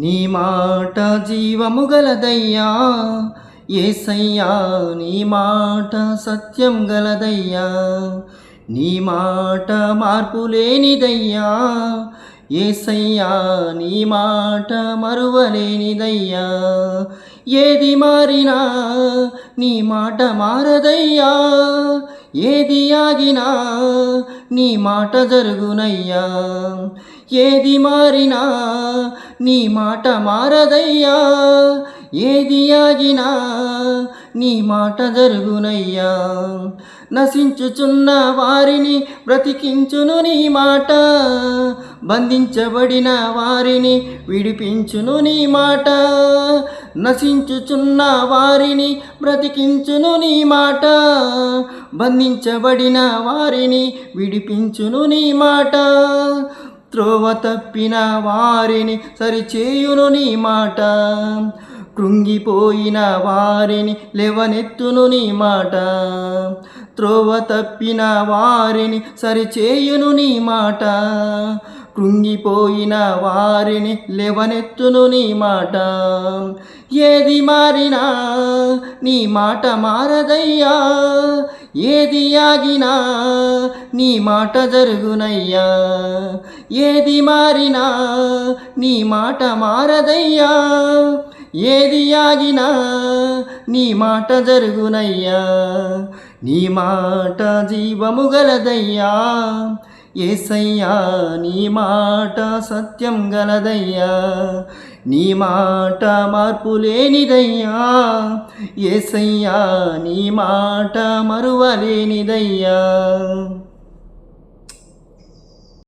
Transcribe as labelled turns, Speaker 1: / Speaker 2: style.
Speaker 1: నీ మాట జీవము గలదయ్యా యేసయ్యా, నీ మాట సత్యం గలదయ్యా, నీ మాట మార్పు లేనిదయ్యా యేసయ్యా, నీ మాట మరువలేనిదయ్యా. ఏది మారినా నీ మాట మారదయ్యా, ఏది ఆగినా నీ మాట జరుగునయ్యా. ఏది మారినా నీ మాట మారదయ్యా, ఏది ఆగినా నీ మాట జరుగునయ్యా. నశించుచున్న వారిని బ్రతికించును నీ మాట, బంధించబడిన వారిని విడిపించును నీ మాట. నశించుచున్న వారిని బ్రతికించును నీ మాట, బంధించబడిన వారిని విడిపించును నీ మాట. త్రోవ తప్పిన వారిని సరిచేయును నీ మాట, కృంగిపోయిన వారిని లేవనెత్తును నీ మాట. త్రోవ తప్పిన వారిని సరిచేయును నీ మాట, కృంగిపోయిన వారిని లేవనెత్తును నీ మాట. ఏది మారినా నీ మాట మారదయ్యా, ఏది ఆగినా నీ మాట జరుగునయ్యా. ఏది మారినా నీ మాట మారదయ్యా, ఏది ఆగినా నీ మాట జరుగునయ్యా. నీ మాట జీవము గలదయ్యా యేసయ్యా, నీ మాట సత్యం గలదయ్యా, నీ మాట మార్పు లేనిదయ్యా యేసయ్యా, నీ మాట మరువలేనిదయ్యా.